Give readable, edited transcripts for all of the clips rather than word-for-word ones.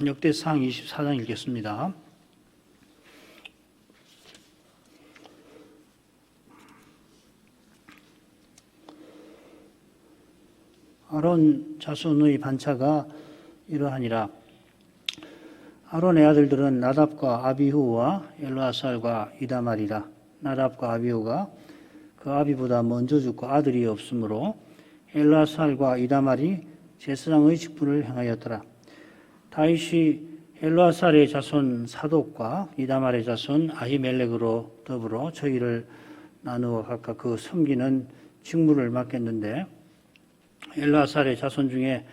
역대상 24장 읽겠습니다. 아론 자손의 반차가 이러하니라. 아론의 아들들은 나답과 아비후와 엘르아살과 이다말이라. 나답과 아비후가 그 아비보다 먼저 죽고 아들이 없으므로 엘르아살과 이다말이 제사장의 직분을 행하였더라. 다윗이 엘르아살의 자손 사독과 이다말의 자손 아히멜렉으로 더불어 저희를 나누어 각각 그 섬기는 직무를 맡겼는데, 엘르아살의 자손 중에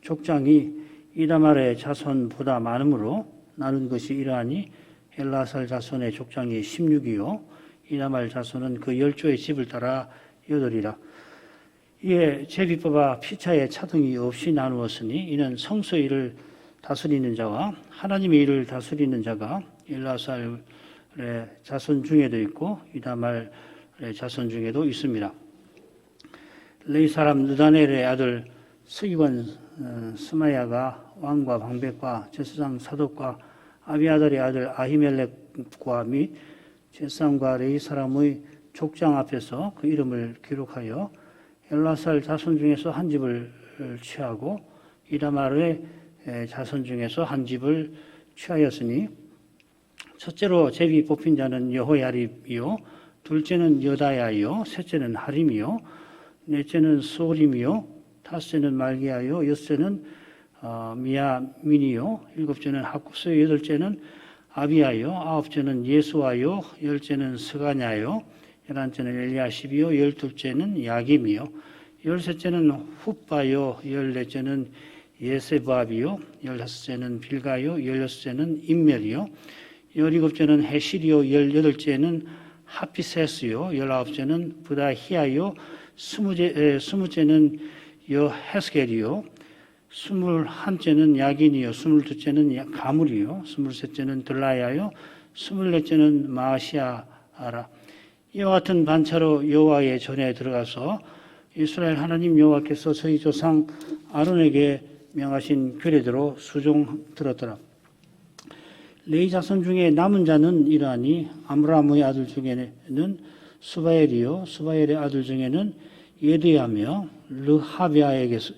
족장이 이다말의 자손보다 많으므로 나눈 것이 이러하니, 엘르아살 자손의 족장이 16이요 이다말 자손은 그 10조의 집을 따라 8이라. 이에 제비뽑아 피차에 차등이 없이 나누었으니, 이는 성소의 일을 다스리는 자와 하나님의 일을 다스리는 자가 엘르아살의 자손 중에도 있고 이다말의 자손 중에도 있습니다. 레위 사람 느다넬의 아들 서기관 스마야가 왕과 방백과 제사장 사독과 아비아달의 아들 아히멜렉과 및 제사장과 레위 사람의 족장 앞에서 그 이름을 기록하여 엘르아살 자손 중에서 한 집을 취하고 이다말의 자손 중에서 한 집을 취하였으니, 첫째로 제비 뽑힌 자는 여호야립이요, 둘째는 여다야이요, 셋째는 하림이요, 넷째는 소림이요, 다섯째는 말기야요, 여섯째는 미야민이요, 일곱째는 하쿠스요, 여덟째는 아비야요, 아홉째는 예수와요, 열째는 스가냐요, 11째는 엘리야십이요, 12째는 야김이요, 13째는 훗바요, 14째는 예세바비요, 15째는 빌가요, 16째는 임멜이요, 17째는 헤실이요, 18째는 하피세스요, 19째는 부다히아요, 20째는 여헤스겔이요, 21째는 야긴이요, 22째는 가물이요, 23째는 들라야요, 24째는 마시아라. 이와 같은 반차로 여호와의 전에 들어가서 이스라엘 하나님 여호와께서 저희 조상 아론에게 명하신 규례대로 수종 들었더라. 레위 자손 중에 남은 자는 이러하니, 아므람의 아들 중에는 수바엘이요, 수바엘의 아들 중에는 예드야며 르하비아에게서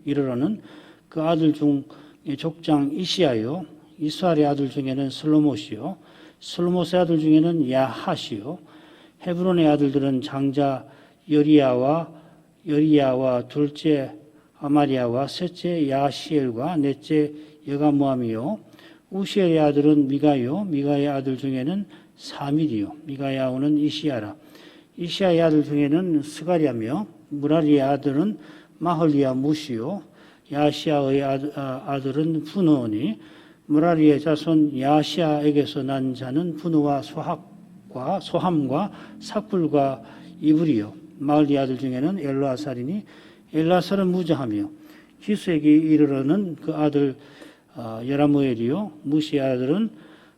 이르러는 그 아들 중에 족장 이시야요, 이스라엘의 아들 중에는 슬로못이요, 슬로못의 아들 중에는 야핫이요, 헤브론의 아들들은 장자 여리야와 둘째 아마리아와 셋째 야시엘과 넷째 여가모함이요, 우시엘의 아들은 미가요, 미가의 아들 중에는 사밀이요, 미가의 아우는 이시야라. 이시야의 아들 중에는 스가리아며 무라리의 아들은 마헐리아 무시요, 야시야의 아들은 푸노니, 무라리의 자손 야시야에게서 난 자는 푸노와 소함과 삭불과 이불이요, 마을리 아들 중에는 엘르아살이니, 엘르아살은 무자하며 기수에게 이르러는 그 아들 여라무엘이요, 무시의 아들은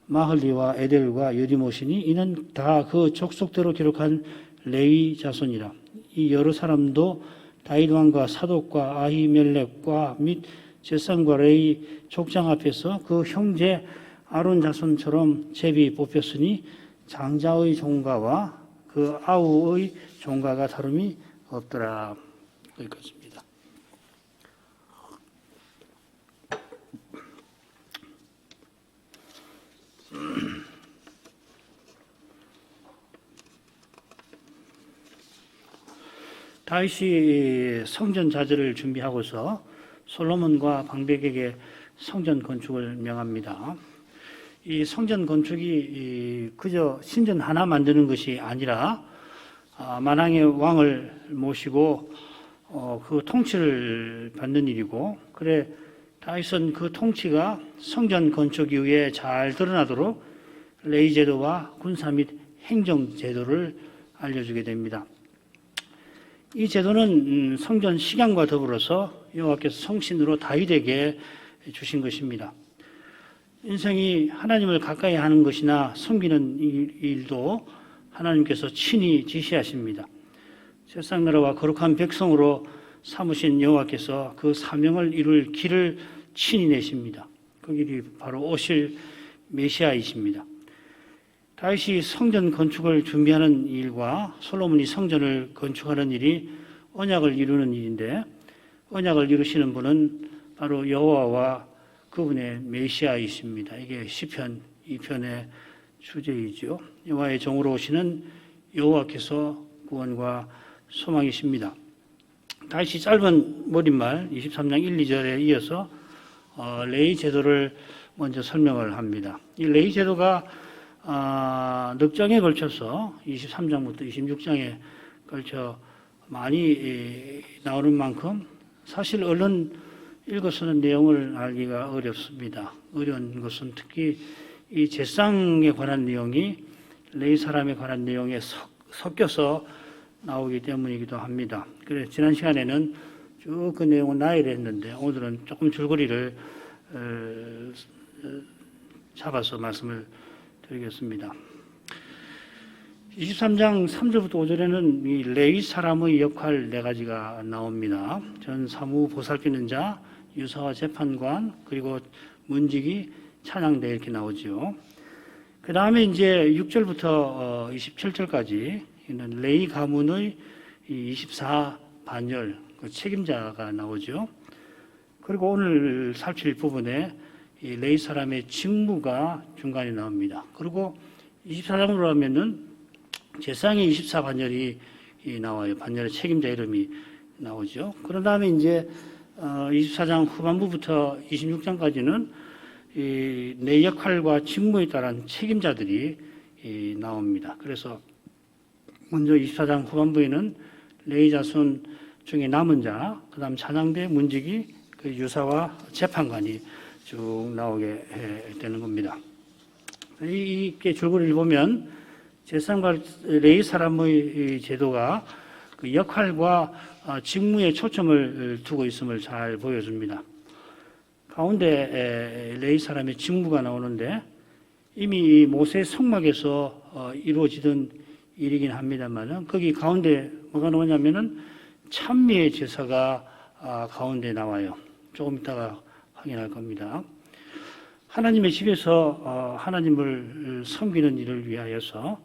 마흘리와 에델과 여디못이니, 이는 다 그 족속대로 기록한 레위 자손이라. 이 여러 사람도 다윗 왕과 사독과 아히멜렉과 및 제사장과 레위 족장 앞에서 그 형제 아론 자손처럼 제비 뽑혔으니, 장자의 종가와 그 아우의 종가가 다름이 없더라. 여기까지입니다. 다윗이 성전 자재를 준비하고서 솔로몬과 방백에게 성전 건축을 명합니다. 이 성전 건축이 그저 신전 하나 만드는 것이 아니라 만왕의 왕을 모시고 그 통치를 받는 일이고, 그래 다윗은 그 통치가 성전 건축 이후에 잘 드러나도록 레위 제도와 군사 및 행정 제도를 알려주게 됩니다. 이 제도는 성전 식양과 더불어서 여호와께서 성신으로 다윗에게 주신 것입니다. 인생이 하나님을 가까이 하는 것이나 섬기는 일도 하나님께서 친히 지시하십니다. 세상 나라와 거룩한 백성으로 삼으신 여호와께서 그 사명을 이룰 길을 친히 내십니다. 그 길이 바로 오실 메시아이십니다. 다윗이 성전 건축을 준비하는 일과 솔로몬이 성전을 건축하는 일이 언약을 이루는 일인데, 언약을 이루시는 분은 바로 여호와와 그분의 메시아이십니다. 이게 시편 2편의 주제이죠. 여호와의 종으로 오시는 여호와께서 구원과 소망이십니다. 다윗이 짧은 머릿말 23장 1, 2절에 이어서 레위 제도를 먼저 설명을 합니다. 이 레위 제도가 넉 장에 걸쳐서 23장부터 26장에 걸쳐 많이 나오는 만큼 사실 얼른 읽어서는 내용을 알기가 어렵습니다. 어려운 것은 특히 이 제사장에 관한 내용이 레위 사람에 관한 내용에 섞여서 나오기 때문이기도 합니다. 그래서 지난 시간에는 쭉 그 내용을 나열을 했는데 오늘은 조금 줄거리를 잡아서 말씀을 드리겠습니다. 23장 3절부터 5절에는 이 레위 사람의 역할 4가지가 나옵니다. 전 사무 보살피는 자, 유사와 재판관, 그리고 문지기, 찬양대 이렇게 나오죠. 그 다음에 이제 6절부터 27절까지 있는 레위 가문의 24반열 그 책임자가 나오죠. 그리고 오늘 살필 부분에 이 레위 사람의 직무가 중간에 나옵니다. 그리고 24장으로 하면은 제사장의 24반열이 나와요. 반열의 책임자 이름이 나오죠. 그런 다음에 이제 24장 후반부부터 26장까지는 내 역할과 직무에 따른 책임자들이 나옵니다. 그래서 먼저 24장 후반부에는 레위 자손 중에 남은 자, 그 다음 찬양대, 문지기, 그 유사와 재판관이 쭉 나오게 되는 겁니다. 이게 줄거리를 보면 제사장과 레위 사람의 제도가 그 역할과 직무에 초점을 두고 있음을 잘 보여줍니다. 가운데 레위 사람의 직무가 나오는데 이미 모세 성막에서 이루어지던 일이긴 합니다만 거기 가운데 뭐가 나오냐면은 찬미의 제사가 가운데 나와요. 조금 이따가 확인할 겁니다. 하나님의 집에서 하나님을 섬기는 일을 위하여서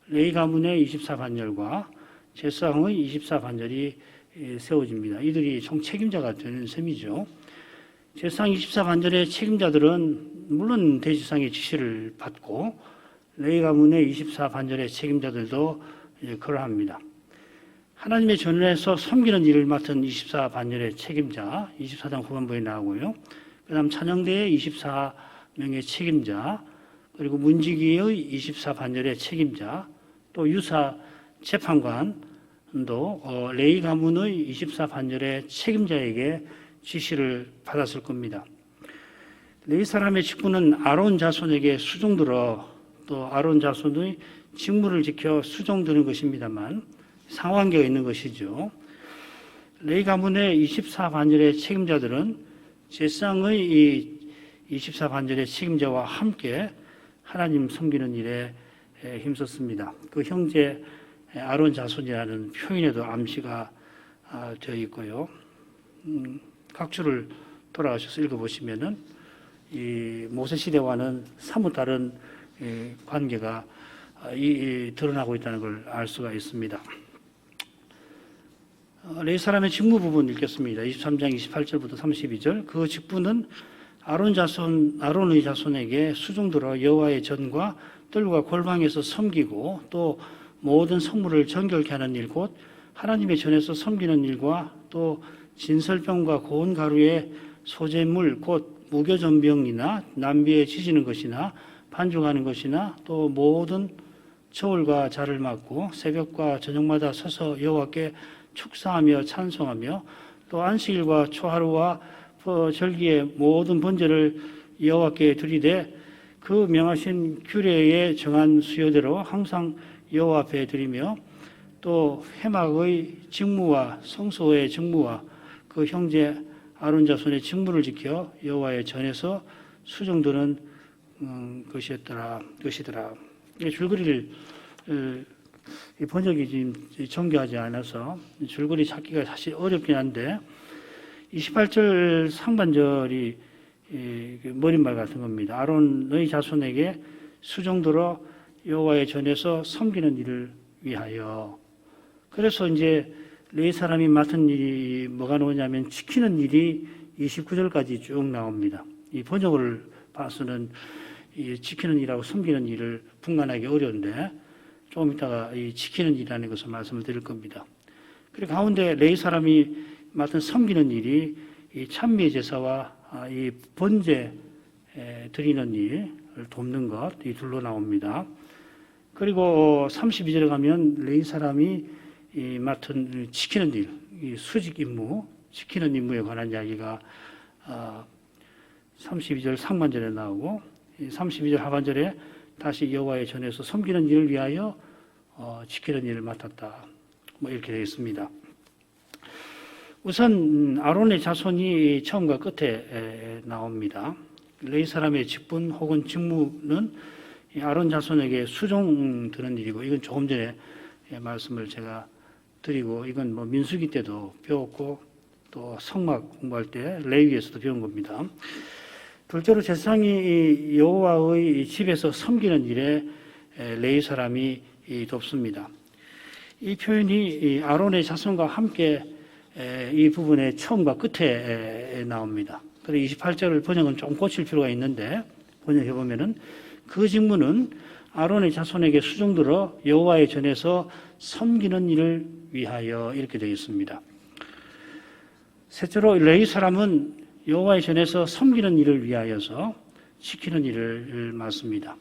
레위 가문의 24반열과 제사장의 24반열이 세워집니다. 이들이 총 책임자가 되는 셈이죠. 제사장 24반열의 책임자들은 물론 대제사장의 지시를 받고 레위 가문의 24반열의 책임자들도 그러합니다. 하나님의 전에서 섬기는 일을 맡은 24반열의 책임자 24장 후반부에 나오고요. 그 다음 찬양대의 24명의 책임자, 그리고 문지기의 24반열의 책임자, 또 유사 재판관도 레위 가문의 24반열의 책임자에게 지시를 받았을 겁니다. 레위 사람의 직분은 아론 자손에게 수종들어 또 아론 자손의 직무를 지켜 수종드는 것입니다만 상관계가 있는 것이죠. 레위 가문의 24반열의 책임자들은 제사장의 이 24반열의 책임자와 함께 하나님 섬기는 일에 힘썼습니다. 그 형제 아론 자손이라는 표현에도 암시가 되어 있고요. 각 주를 돌아가셔서 읽어보시면은 이 모세 시대와는 사뭇 다른 관계가 드러나고 있다는 걸 알 수가 있습니다. 레위 사람의 직무 부분 읽겠습니다. 23장 28절부터 32절. 그 직분은 아론의 자손에게 수종들어 여호와의 전과 뜰과 골방에서 섬기고 또 모든 성물을 정결케 하는 일 곧 하나님의 전에서 섬기는 일과 또 진설병과 고운 가루의 소재물 곧 무교전병이나 남비에 지지는 것이나 반죽하는 것이나 또 모든 저울과 자를 맡고 새벽과 저녁마다 서서 여호와께 축사하며 찬송하며 또 안식일과 초하루와 절기의 모든 번제를 여호와께 드리되 그 명하신 규례에 정한 수요대로 항상 여호와 앞에 드리며 또 회막의 직무와 성소의 직무와 그 형제 아론 자손의 직무를 지켜 여호와의 전에서 수종드는 것이더라. 줄거리를 이 번역이 지금 정교하지 않아서 줄거리 찾기가 사실 어렵긴 한데 28절 상반절이 그 머릿말 같은 겁니다. 아론의 자손에게 수종들어 여호와의 전에서 섬기는 일을 위하여. 그래서 이제 레위 사람이 맡은 일이 뭐가 나오냐면 지키는 일이 29절까지 쭉 나옵니다. 이 번역을 봐서는 이 지키는 일하고 섬기는 일을 분간하기 어려운데 조금 이따가 이 지키는 일이라는 것을 말씀을 드릴 겁니다. 그리고 가운데 레위 사람이 맡은 섬기는 일이 이 찬미의 제사와 이 번제 드리는 일을 돕는 것, 이 둘로 나옵니다. 그리고 32절에 가면 레위 사람이 이 맡은 지키는 일, 이 수직 임무, 지키는 임무에 관한 이야기가 32절 상반절에 나오고 32절 하반절에 다시 여호와의 전에서 섬기는 일을 위하여 지키는 일을 맡았다. 뭐 이렇게 되어 있습니다. 우선 아론의 자손이 처음과 끝에 나옵니다. 레위 사람의 직분 혹은 직무는 아론 자손에게 수종드는 일이고, 이건 조금 전에 말씀을 제가 드리고, 이건 뭐 민수기 때도 배웠고 또 성막 공부할 때 레위기에서도 배운 겁니다. 둘째로 제사장이 여호와의 집에서 섬기는 일에 레위 사람이 돕습니다. 이 표현이 아론의 자손과 함께 이 부분의 처음과 끝에 나옵니다. 그래서 28절을 번역은 좀 고칠 필요가 있는데, 번역해 보면은 그 직무는 아론의 자손에게 수종들어 여호와의 전에서 섬기는 일을 위하여, 이렇게 되어 있습니다. 셋째로 레위 사람은 여호와의 전에서 섬기는 일을 위하여서 지키는 일을 맡습니다.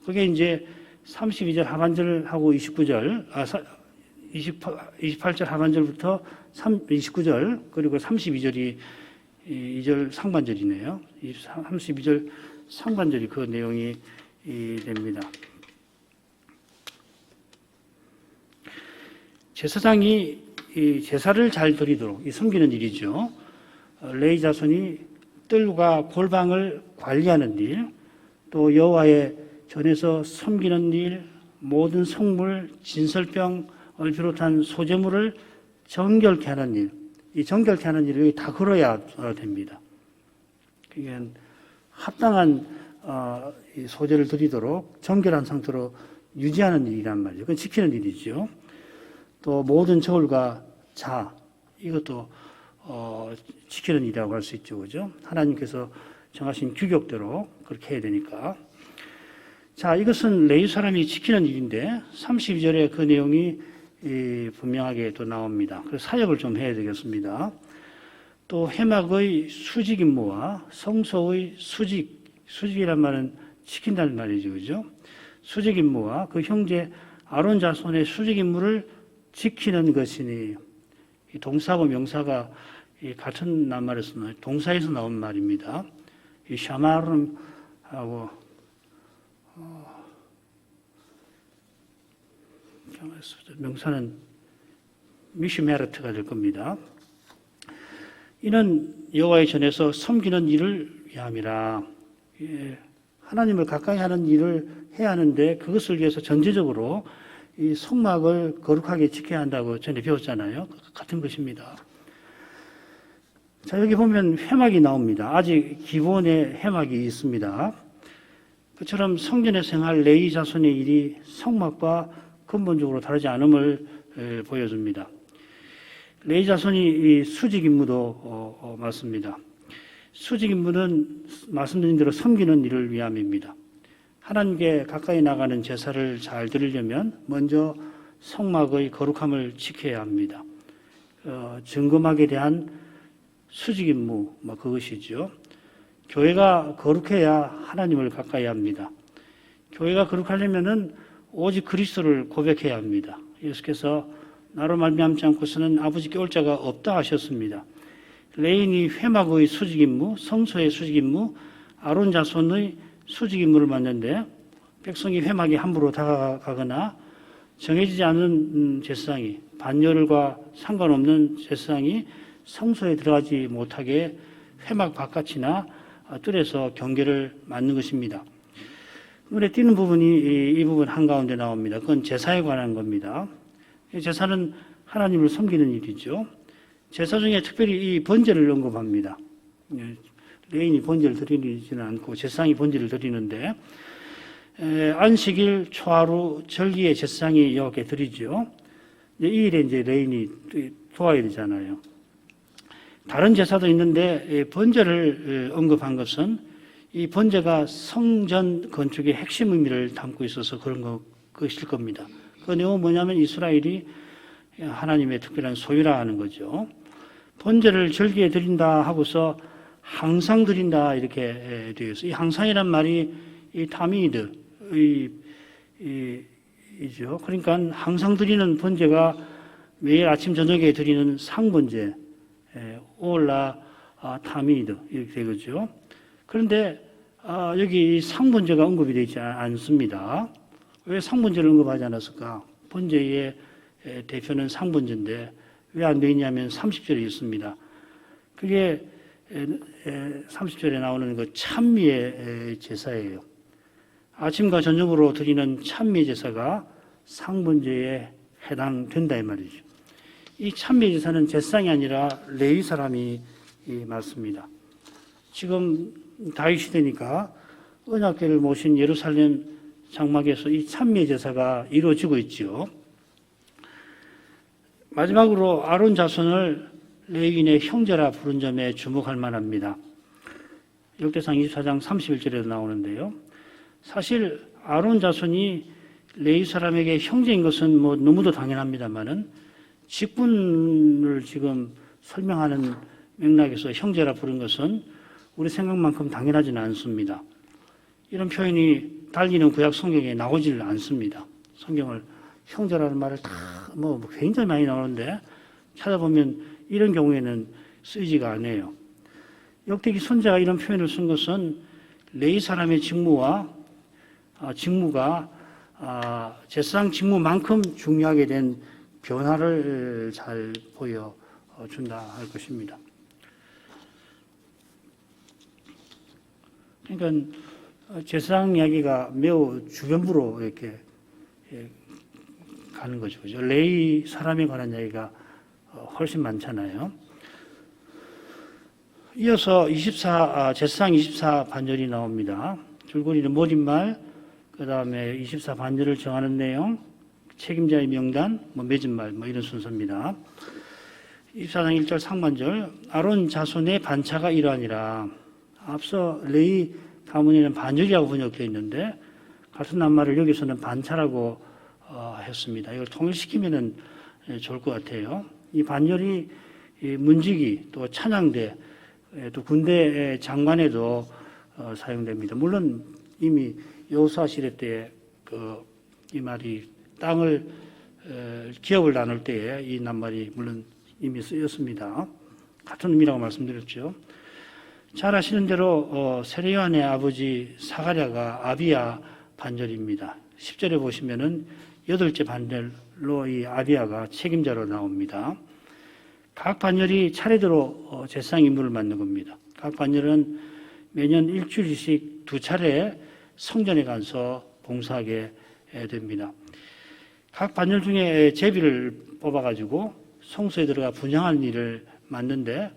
그게 이제 32절 하반절하고 28절 하반절부터 29절 그리고 32절이 2절 상반절이네요. 32절 상반절이 그 내용이 됩니다. 제사장이 이 제사를 잘 드리도록, 이 섬기는 일이죠. 레위 자손이 뜰과 골방을 관리하는 일, 또 여호와의 전에서 섬기는 일, 모든 성물, 진설병을 비롯한 소재물을 정결케 하는 일, 이 정결케 하는 일을 다 걸어야 됩니다. 그게 합당한 소재를 드리도록 정결한 상태로 유지하는 일이란 말이죠. 그건 지키는 일이죠. 또 모든 저울과 자, 이것도 지키는 일이라고 할 수 있죠. 그죠? 하나님께서 정하신 규격대로 그렇게 해야 되니까. 자, 이것은 레위 사람이 지키는 일인데 32절에 그 내용이 분명하게 또 나옵니다. 그래서 사역을 좀 해야 되겠습니다. 또 회막의 수직 임무와 성소의 수직이란 말은 지킨다는 말이죠. 그죠? 수직 임무와 그 형제 아론 자손의 수직 임무를 지키는 것이니, 이 동사하고 명사가 같은 낱말에서 동사에서 나온 말입니다. 이 샤마름하고 명사는 미슈메르트가 될 겁니다. 이는 여호와의 전에서 섬기는 일을 위함이라. 하나님을 가까이 하는 일을 해야 하는데 그것을 위해서 전제적으로 이 성막을 거룩하게 지켜야 한다고 전에 배웠잖아요. 같은 것입니다. 자, 여기 보면 회막이 나옵니다. 아직 기본의 회막이 있습니다. 그처럼 성전의 생활 레위 자손의 일이 성막과 근본적으로 다르지 않음을 보여줍니다. 레위 자손이 이 수직 임무도 맞습니다. 수직 임무는 말씀드린 대로 섬기는 일을 위함입니다. 하나님께 가까이 나가는 제사를 잘 드리려면 먼저 성막의 거룩함을 지켜야 합니다. 증거막에 대한 수직 임무, 그것이죠. 교회가 거룩해야 하나님을 가까이 합니다. 교회가 거룩하려면은 오직 그리스도를 고백해야 합니다. 예수께서 나로 말미암지 않고서는 아버지께 올 자가 없다 하셨습니다. 레인이 회막의 수직 임무, 성소의 수직 임무, 아론 자손의 수직 임무를 맡는데, 백성이 회막에 함부로 다가가거나 정해지지 않은 제사장이, 반열과 상관없는 제사장이 성소에 들어가지 못하게 회막 바깥이나 뜰에서 경계를 맡는 것입니다. 눈에 띄는 부분이 이 부분 한가운데 나옵니다. 그건 제사에 관한 겁니다. 제사는 하나님을 섬기는 일이죠. 제사 중에 특별히 이 번제를 언급합니다. 레인이 번제를 드리지는 않고 제사장이 번제를 드리는데 안식일, 초하루, 절기의 제사장이 여호와께 드리죠. 이 일에 이제 레인이 도와야 되잖아요. 다른 제사도 있는데 번제를 언급한 것은 이 번제가 성전 건축의 핵심 의미를 담고 있어서 그런 것일 겁니다. 그 내용은 뭐냐면 이스라엘이 하나님의 특별한 소유라 하는 거죠. 번제를 절기에 드린다 하고서 항상 드린다 이렇게 되어 있어요. 이 항상이란 말이 이 타미드 이죠. 그러니까 항상 드리는 번제가 매일 아침 저녁에 드리는 상번제 올라 타미드 이렇게 되겠죠. 그런데 여기 상번제가 언급이 되지 않습니다. 왜 상번제를 언급하지 않았을까? 번제의 대표는 상번제인데 왜 안 되어 있냐면 30절에 있습니다. 그게 30절에 나오는 그 찬미의 제사예요. 아침과 저녁으로 드리는 찬미 제사가 상번제에 해당된다 이 말이죠. 이 찬미 제사는 제사장이 아니라 레위 사람이 맞습니다. 지금 다윗 시대니까 언약궤를 모신 예루살렘 장막에서 이 찬미 제사가 이루어지고 있죠. 마지막으로 아론 자손을 레위인의 형제라 부른 점에 주목할 만합니다. 역대상 24장 31절에도 나오는데요. 사실 아론 자손이 레위 사람에게 형제인 것은 뭐 너무도 당연합니다만은 직분을 지금 설명하는 맥락에서 형제라 부른 것은 우리 생각만큼 당연하지는 않습니다. 이런 표현이 달리는 구약 성경에 나오질 않습니다. 성경을 형제라는 말을 다 뭐 굉장히 많이 나오는데 찾아보면 이런 경우에는 쓰이지가 않아요. 역대기 선지자가 이런 표현을 쓴 것은 레위 사람의 직무가 제사장 직무만큼 중요하게 된 변화를 잘 보여준다 할 것입니다. 그러니까 제사장 이야기가 매우 주변부로 이렇게 가는 거죠. 레위 사람에 관한 이야기가 훨씬 많잖아요. 이어서 제사장 24 반절이 나옵니다. 줄거리는 머릿말, 그 다음에 24 반절을 정하는 내용, 책임자의 명단, 맺은 말, 이런 순서입니다. 24장 1절 상반절, 아론 자손의 반차가 이러하니라. 앞서 레위 가문에는 반절이라고 번역되어 있는데 같은 낱말을 여기서는 반차라고 했습니다. 이걸 통일시키면 좋을 것 같아요. 이 반절이 문지기, 또 찬양대, 또 군대 장관에도 사용됩니다. 물론 이미 여호수아 시대 때 이 말이 땅을 기업을 나눌 때에 이 낱말이 물론 이미 쓰였습니다. 같은 의미라고 말씀드렸죠. 잘 아시는 대로 세례요한의 아버지 사가랴가 아비야 반절입니다. 10절에 보시면은 8째 반절로 이 아비야가 책임자로 나옵니다. 각 반절이 차례대로 제사장 임무를 맡는 겁니다. 각 반절은 매년 일주일씩 2차례 성전에 가서 봉사하게 됩니다. 각 반절 중에 제비를 뽑아가지고 성소에 들어가 분향하는 일을 맡는데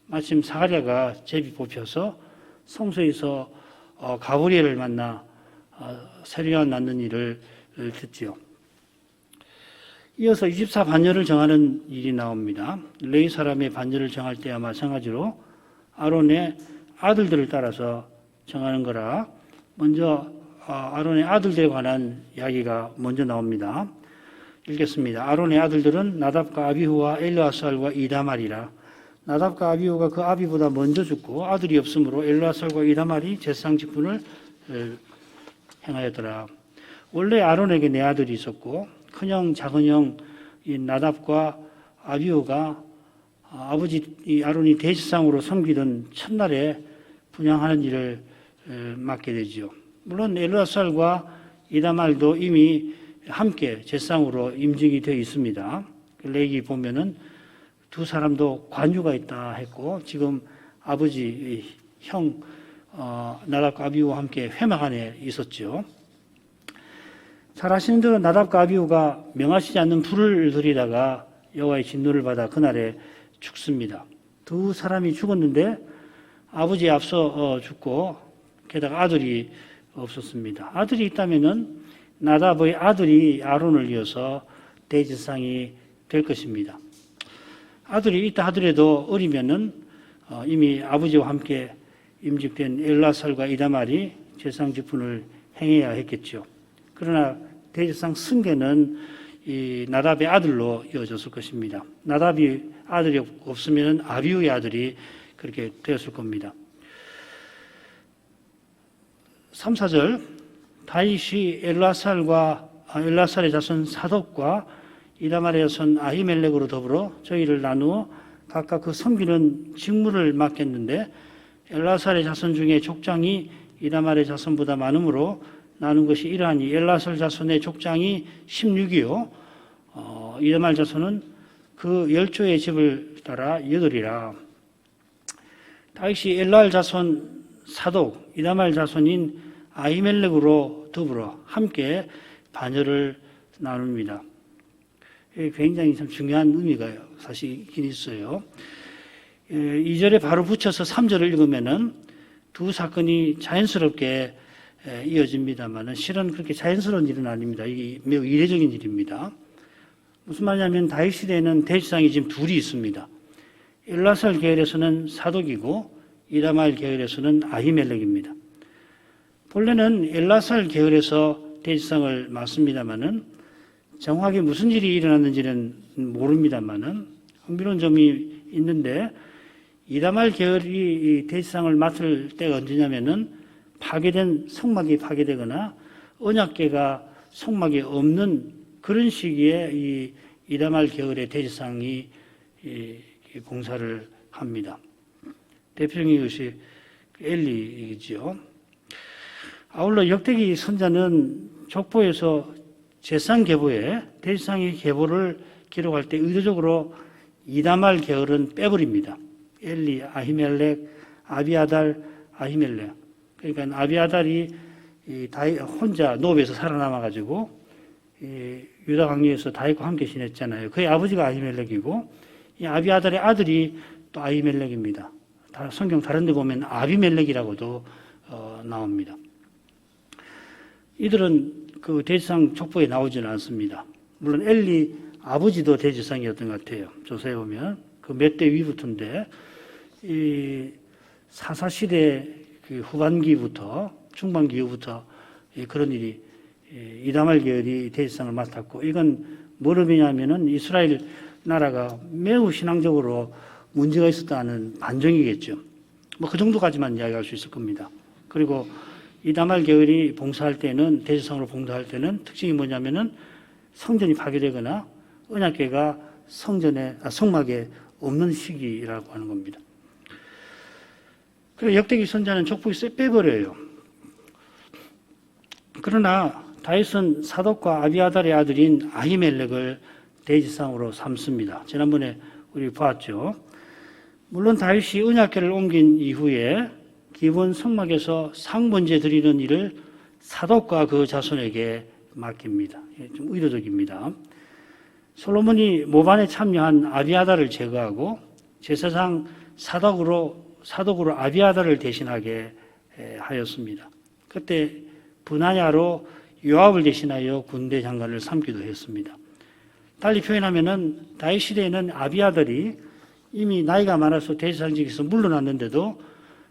마침 사가랴가 제비 뽑혀서 성소에서 가브리엘을 만나 세례요한 낳는 일을 듣지요. 이어서 24 반절을 정하는 일이 나옵니다. 레위 사람의 반절을 정할 때와 마찬가지로 아론의 아들들을 따라서 정하는 거라 먼저 아론의 아들들에 관한 이야기가 먼저 나옵니다. 읽겠습니다. 아론의 아들들은 나답과 아비후와 엘르아살과 이다말이라. 나답과 아비후가 그 아비보다 먼저 죽고 아들이 없으므로 엘르아살과 이다말이 제사장 직분을 행하였더라. 원래 아론에게 네 아들이 있었고 큰형 작은형 이 나답과 아비후가 아버지 이 아론이 대제사장으로 섬기던 첫날에 분향하는 일을 맡게 되지요. 물론 엘르아살과 이다말도 이미 함께 제사장으로 임직이 되어 있습니다. 레위기 보면은 두 사람도 관유가 있다 했고 지금 아버지 형 나답과 아비후와 함께 회막 안에 있었죠. 잘 아시는 대로 나답과 아비후가 명하시지 않는 불을 들이다가 여호와의 진노를 받아 그날에 죽습니다. 두 사람이 죽었는데 아버지 앞서 죽고 게다가 아들이 없었습니다. 아들이 있다면은 나답의 아들이 아론을 이어서 대제사장이 될 것입니다. 아들이 있다 하더라도 어리면은 이미 아버지와 함께 임직된 엘라살과 이다말이 제사장 직분을 행해야 했겠죠. 그러나 대제사장 승계는 이 나답의 아들로 이어졌을 것입니다. 나답이 아들이 없으면 아비후의 아들이 그렇게 되었을 겁니다. 3, 4절 다윗이 엘라살의 자손 사독과 이다말의 자손 아히멜렉으로 더불어 저희를 나누어 각각 그 섬기는 직무를 맡겼는데 엘라살의 자손 중에 족장이 이다말의 자손보다 많으므로 나눈 것이 이러하니 엘라살 자손의 족장이 16이요 이다말 자손은 그 10조의 집을 따라 8이라. 다윗이 엘라알 자손 사독 이다말 자손인 아히멜렉으로 더불어 함께 반열을 나눕니다. 굉장히 참 중요한 의미가 사실 있긴 있어요. 2절에 바로 붙여서 3절을 읽으면은 두 사건이 자연스럽게 이어집니다만은 실은 그렇게 자연스러운 일은 아닙니다. 이게 매우 이례적인 일입니다. 무슨 말이냐면 다윗 시대에는 대제사장이 지금 둘이 있습니다. 엘라살 계열에서는 사독이고 이다말 계열에서는 아히멜렉입니다. 본래는 엘라살 계열에서 대제사장을 맡습니다만은 정확하게 무슨 일이 일어났는지는 모릅니다만은 흥미로운 점이 있는데 이다말 계열이 대제사장을 맡을 때가 언제냐면은 파괴된 성막이 파괴되거나 언약궤가 성막이 없는 그런 시기에 이 이다말 계열의 대제사장이 봉사를 합니다. 대표적인 것이 엘리이죠. 아울러 역대기 선자는 족보에서 제사장 계보에 대제사장의 계보를 기록할 때 의도적으로 이다말 계열은 빼버립니다. 엘리, 아히멜렉, 아비아달, 아히멜렉. 그러니까 아비아달이 혼자 노베에서 살아남아가지고 유다 강요에서 다윗과 함께 지냈잖아요. 그의 아버지가 아히멜렉이고 이 아비아달의 아들이 또 아히멜렉입니다. 성경 다른 데 보면 아비멜렉이라고도 나옵니다. 이들은 그 대제사장 족보에 나오지는 않습니다. 물론 엘리 아버지도 대제사장이었던 것 같아요. 조사해 보면 그 몇 대 위부터인데 이 사사시대 그 후반기부터 중반기 이후부터 그런 일이 이다말 계열이 대제사장을 맡았고 이건 뭘 의미냐면은 이스라엘 나라가 매우 신앙적으로 문제가 있었다는 반증이겠죠. 뭐 그 정도까지만 이야기할 수 있을 겁니다. 그리고 이다말 계열이 봉사할 때는 대제사장으로 봉사할 때는 특징이 뭐냐면은 성전이 파괴되거나 언약궤가 성막에 없는 시기라고 하는 겁니다. 그래서 역대기 선자는 족보에 빼버려요. 그러나 다윗은 사독과 아비아달의 아들인 아히멜렉을 대제사장으로 삼습니다. 지난번에 우리 봤죠. 물론 다윗이 언약궤를 옮긴 이후에 기본 성막에서 상번제 드리는 일을 사독과 그 자손에게 맡깁니다. 좀 의도적입니다. 솔로몬이 모반에 참여한 아비아달을 제거하고 제사장 사독으로 아비아달을 대신하게 하였습니다. 그때 분하야로 요압을 대신하여 군대 장관을 삼기도 했습니다. 달리 표현하면은 다윗 시대에는 아비아달이 이미 나이가 많아서 대제사장직에서 물러났는데도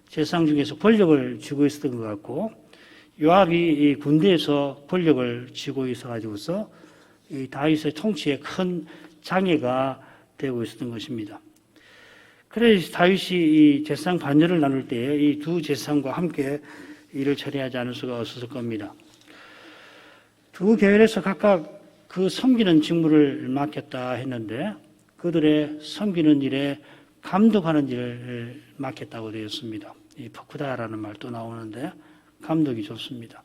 제사장 중에서 권력을 쥐고 있었던 것 같고 요압이 이 군대에서 권력을 쥐고 있어가지고서 이 다윗의 통치에 큰 장애가 되고 있었던 것입니다. 그래서 다윗이 이 제사장 반열을 나눌 때에 이 두 제사장과 함께 일을 처리하지 않을 수가 없었을 겁니다. 두 계열에서 각각 그 섬기는 직무를 맡겼다 했는데 그들의 섬기는 일에 감독하는 일을 맡겼다고 되어 있습니다. 이 퍼쿠다라는 말도 나오는데 감독이 좋습니다.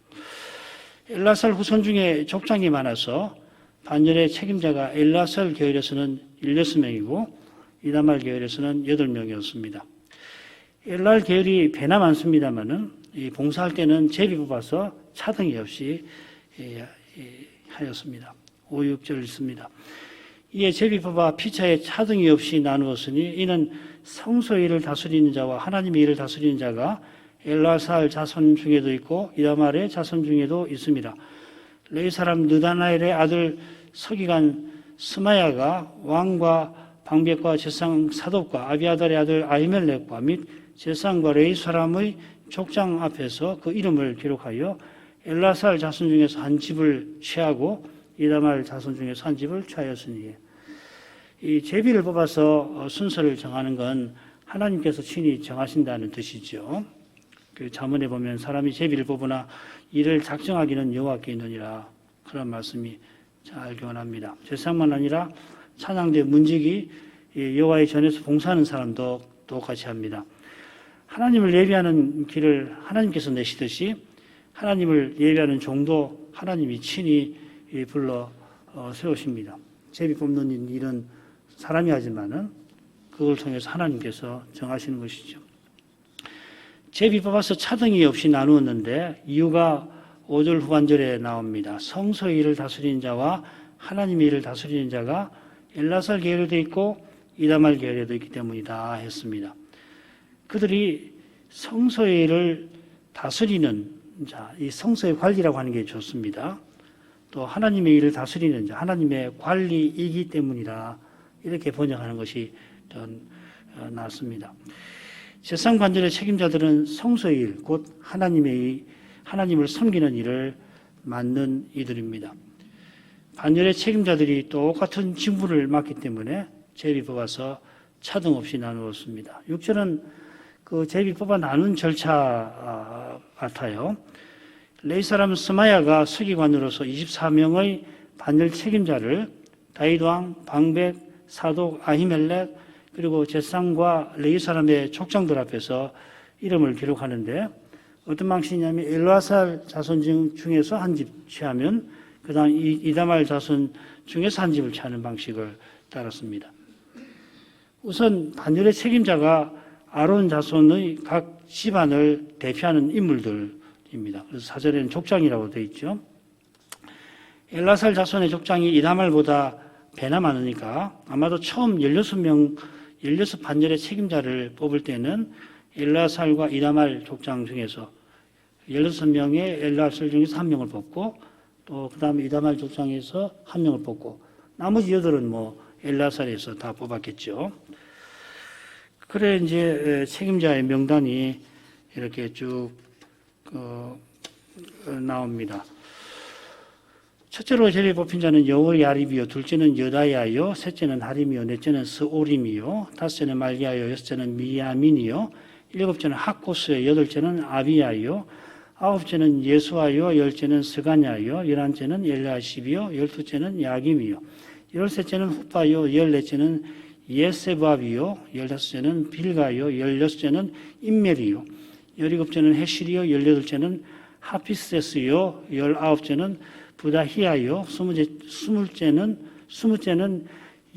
엘라살 후손 중에 족장이 많아서 반열의 책임자가 엘라살 계열에서는 16명이고 이다말 계열에서는 8명이었습니다. 엘라살 계열이 배나 많습니다만은 봉사할 때는 제비 뽑아서 차등이 없이 하였습니다. 5, 6절 있습니다. 이에 제비 뽑아 피차에 차등이 없이 나누었으니 이는 성소의 일을 다스리는 자와 하나님의 일을 다스리는 자가 엘라살 자손 중에도 있고 이다말의 자손 중에도 있습니다. 레위 사람 느다나엘의 아들 서기관 스마야가 왕과 방백과 제상 사독과 아비아달의 아들 아히멜렉과 및 제상과 레위 사람의 족장 앞에서 그 이름을 기록하여 엘라살 자손 중에서 한 집을 취하고 이다말 자손 중에서 한 집을 취하였으니, 이 제비를 뽑아서 순서를 정하는 건 하나님께서 친히 정하신다는 뜻이죠. 그 자문에 보면 사람이 제비를 뽑으나 이를 작정하기는 여호와께 있느니라, 그런 말씀이 잘 교훈합니다. 제사장만 아니라 찬양대 문지기 여호와의 전에서 봉사하는 사람도 똑같이 합니다. 하나님을 예배하는 길을 하나님께서 내시듯이 하나님을 예배하는 종도 하나님이 친히 불러 세우십니다. 제비 뽑는 일은 사람이 하지만은 그걸 통해서 하나님께서 정하시는 것이죠. 제비 뽑아서 차등이 없이 나누었는데 이유가 5절 후반절에 나옵니다. 성소의 일을 다스리는 자와 하나님의 일을 다스리는 자가 엘라살 계열에도 있고 이다말 계열에도 있기 때문이다 했습니다. 그들이 성소의 일을 다스리는 자, 이 성소의 관리라고 하는 게 좋습니다. 또 하나님의 일을 다스리는 자, 하나님의 관리이기 때문이다, 이렇게 번역하는 것이 더 낫습니다. 제상 관절의 책임자들은 성소의 일, 곧 하나님을 섬기는 일을 맡는 이들입니다. 반열의 책임자들이 똑같은 직무를 맡기 때문에 제비 뽑아서 차등 없이 나누었습니다. 6절은 그 제비 뽑아 나눈 절차 같아요. 레위 사람 스마야가 서기관으로서 24명의 반열 책임자를 다윗 왕, 방백, 사독, 아히멜렉, 그리고 제상과 레위 사람의 족장들 앞에서 이름을 기록하는데, 어떤 방식이냐면 엘라살 자손 중에서 한 집 취하면 그 다음 이다말 자손 중에서 한 집을 취하는 방식을 따랐습니다. 우선 반열의 책임자가 아론 자손의 각 집안을 대표하는 인물들입니다. 그래서 사절에는 족장이라고 되어 있죠. 엘라살 자손의 족장이 이다말보다 배나 많으니까 아마도 처음 16 반열의 책임자를 뽑을 때는 엘라살과 이다말 족장 중에서 16명의 엘라살 중에서 한 명을 뽑고, 또 그 다음에 이다말 족장에서 한 명을 뽑고, 나머지 8은 엘라살에서 다 뽑았겠죠. 그래 이제 책임자의 명단이 이렇게 쭉 나옵니다. 첫째로 제비 뽑힌 자는 여호야립이요, 둘째는 여다야요, 셋째는 하림이요, 넷째는 스오림이요, 다섯째는 말기야요, 여섯째는 미야민이요, 일곱째는 학고스요, 여덟째는 아비야요, 아홉째는 예수아요, 열째는 스가냐요, 열한째는 엘리아십이요, 열두째는 야김이요, 열셋째는 후파요, 열넷째는 예세밥이요, 열다섯째는 빌가요, 열여섯째는 임멜이요, 열일곱째는 헤실이요, 열여덟째는 하피세스요, 열아홉째는 부다히야요, 스물째는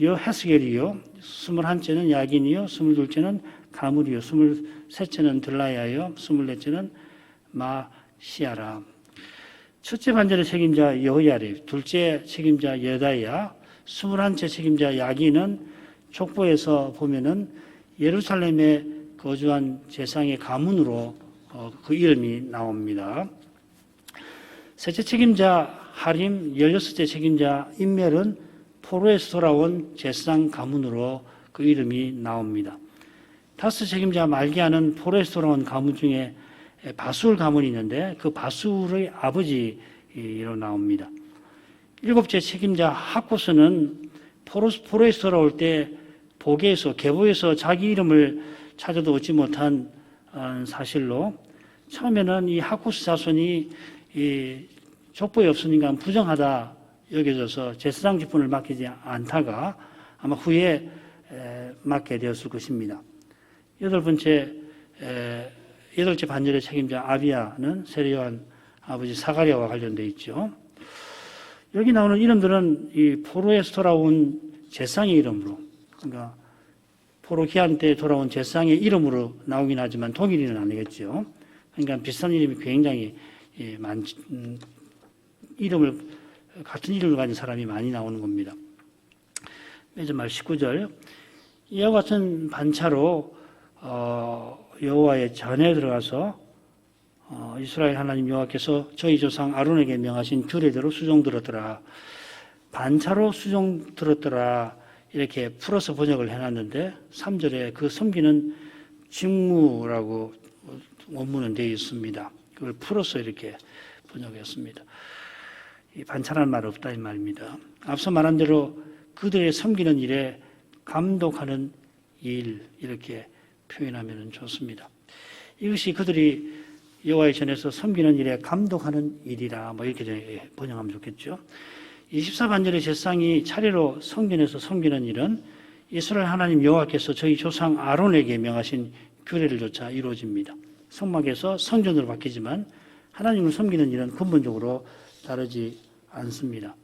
여헤스겔이요, 스물한째는 야긴이요, 스물둘째는 가물이요, 스물셋째는 들라야요, 스물넷째는 마시아라. 첫째 반절의 책임자 여호야립, 둘째 책임자 여다야, 스물한째 책임자 야긴은 족보에서 보면은 예루살렘에 거주한 제상의 가문으로 그 이름이 나옵니다. 셋째 책임자 하림, 16째 책임자 임멜은 포로에서 돌아온 제상 가문으로 그 이름이 나옵니다. 다섯 책임자 말기야는 포로에서 돌아온 가문 중에 바술 가문이 있는데 그 바술의 아버지로 나옵니다. 일곱째 책임자 학고스는 포로에서 돌아올 때 계보에서 자기 이름을 찾아도 얻지 못한 사실로, 처음에는 이 학고스 자손이 이 족보에 없으니까 부정하다 여겨져서 제사장 직분을 맡기지 않다가 아마 후에 맡게 되었을 것입니다. 여덟째 반열의 책임자 아비야는 세례요한 아버지 사가랴와 관련되어 있죠. 여기 나오는 이름들은 이 포로에서 돌아온 제상의 이름으로, 그러니까 포로 기한 때 돌아온 제상의 이름으로 나오긴 하지만 동일이는 아니겠죠. 그러니까 비슷한 이름이 굉장히 같은 이름을 가진 사람이 많이 나오는 겁니다. 매주 말 19절. 이와 같은 반차로 여호와의 전에 들어가서 이스라엘 하나님 여호와께서 저희 조상 아론에게 명하신 규례대로 수종 들었더라. 반차로 수종 들었더라. 이렇게 풀어서 번역을 해놨는데 3절에 그 섬기는 직무라고 원문은 되어 있습니다. 그걸 풀어서 이렇게 번역했습니다. 이 반차라는 말 없다 이 말입니다. 앞서 말한 대로 그들의 섬기는 일에 감독하는 일 이렇게 표현하면 좋습니다. 이것이 그들이 여호와의 전에서 섬기는 일에 감독하는 일이라 이렇게 번역하면 좋겠죠. 24반절의 제사장이 차례로 성전에서 섬기는 일은 이스라엘 하나님 여호와께서 저희 조상 아론에게 명하신 규례를 조차 이루어집니다. 성막에서 성전으로 바뀌지만 하나님을 섬기는 일은 근본적으로 다르지 않습니다.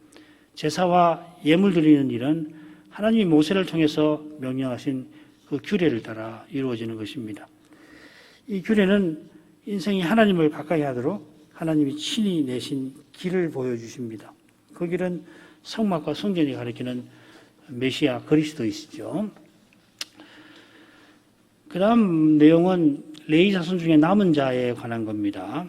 제사와 예물 드리는 일은 하나님이 모세를 통해서 명령하신 그 규례를 따라 이루어지는 것입니다. 이 규례는 인생이 하나님을 가까이 하도록 하나님이 친히 내신 길을 보여주십니다. 그 길은 성막과 성전이 가리키는 메시아 그리스도이시죠. 그 다음 내용은 레위 자손 중에 남은 자에 관한 겁니다.